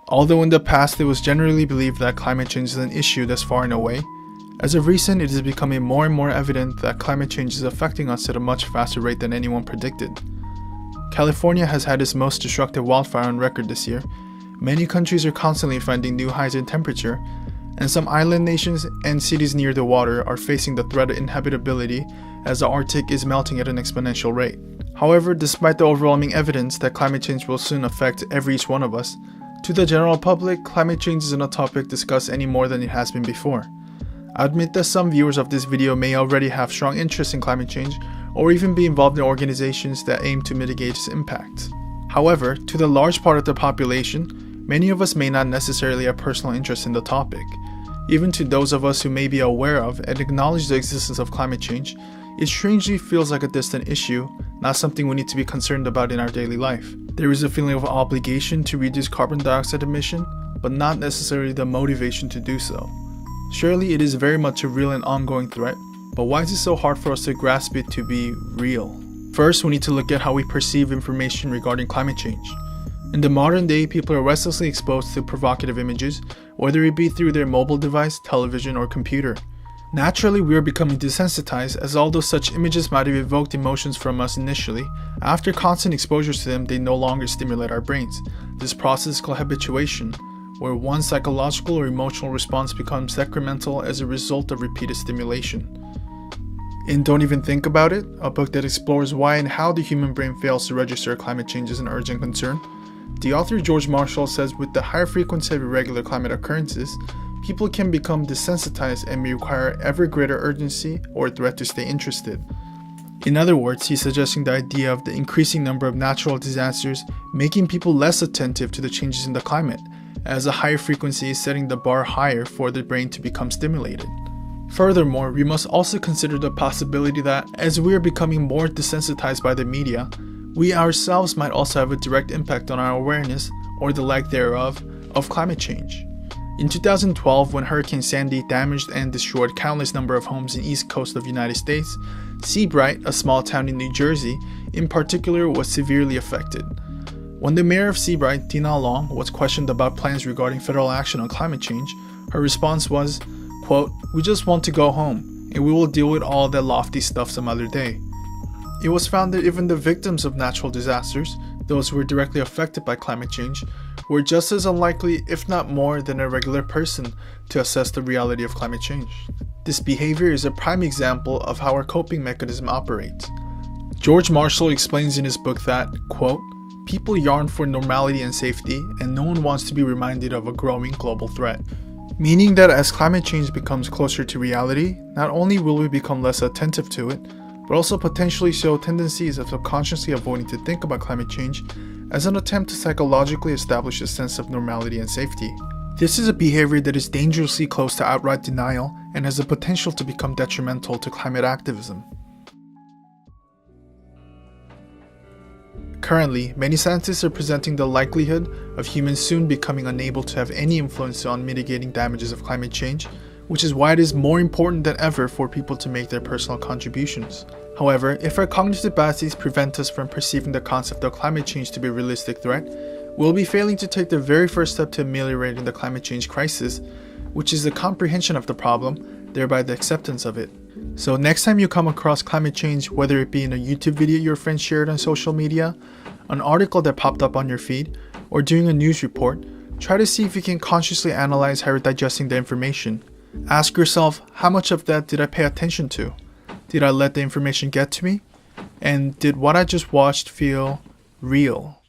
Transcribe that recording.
Although in the past it was generally believed that climate change is an issue that's far and away, as of recent it is becoming more and more evident that climate change is affecting us at a much faster rate than anyone predicted. California has had its most destructive wildfire on record this year. Many countries are constantly finding new highs in temperature, and some island nations and cities near the water are facing the threat of inhabitability as the Arctic is melting at an exponential rate. However, despite the overwhelming evidence that climate change will soon affect every each one of us, to the general public, climate change isn't a topic discussed any more than it has been before. I admit that some viewers of this video may already have strong interest in climate change or even be involved in organizations that aim to mitigate its impacts. However, to the large part of the population, many of us may not necessarily have personal interest in the topic. Even to those of us who may be aware of and acknowledge the existence of climate change, it strangely feels like a distant issue, not something we need to be concerned about in our daily life. There is a feeling of obligation to reduce carbon dioxide emission, but not necessarily the motivation to do so. Surely it is very much a real and ongoing threat, but why is it so hard for us to grasp it to be real? First, we need to look at how we perceive information regarding climate change. In the modern day, people are restlessly exposed to provocative images, whether it be through their mobile device, television, or computer. Naturally, we are becoming desensitized, as although such images might have evoked emotions from us initially, after constant exposure to them, they no longer stimulate our brains. This process is called habituation, where one psychological or emotional response becomes decremental as a result of repeated stimulation. In Don't Even Think About It, a book that explores why and how the human brain fails to register climate change as an urgent concern, the author George Marshall says with the higher frequency of irregular climate occurrences, people can become desensitized and may require ever greater urgency or threat to stay interested. In other words, he's suggesting the idea of the increasing number of natural disasters making people less attentive to the changes in the climate, as a higher frequency is setting the bar higher for the brain to become stimulated. Furthermore, we must also consider the possibility that, as we are becoming more desensitized by the media, we ourselves might also have a direct impact on our awareness, or the lack thereof, of climate change. In 2012, when Hurricane Sandy damaged and destroyed countless number of homes in the east coast of the United States, Seabright, a small town in New Jersey, in particular was severely affected. When the mayor of Seabright, Dina Long, was questioned about plans regarding federal action on climate change, her response was, quote, "We just want to go home, and we will deal with all that lofty stuff some other day." It was found that even the victims of natural disasters, those who were directly affected by climate change, were just as unlikely, if not more, than a regular person to assess the reality of climate change. This behavior is a prime example of how our coping mechanism operates. George Marshall explains in his book that, quote, "People yearn for normality and safety, and no one wants to be reminded of a growing global threat." Meaning that as climate change becomes closer to reality, not only will we become less attentive to it, but also potentially show tendencies of subconsciously avoiding to think about climate change as an attempt to psychologically establish a sense of normality and safety. This is a behavior that is dangerously close to outright denial and has the potential to become detrimental to climate activism. Currently, many scientists are presenting the likelihood of humans soon becoming unable to have any influence on mitigating damages of climate change, which is why it is more important than ever for people to make their personal contributions. However, if our cognitive biases prevent us from perceiving the concept of climate change to be a realistic threat, we'll be failing to take the very first step to ameliorating the climate change crisis, which is the comprehension of the problem, thereby the acceptance of it. So next time you come across climate change, whether it be in a YouTube video your friend shared on social media, an article that popped up on your feed, or doing a news report, try to see if you can consciously analyze how you're digesting the information. Ask yourself, how much of that did I pay attention to? Did I let the information get to me? And did what I just watched feel real?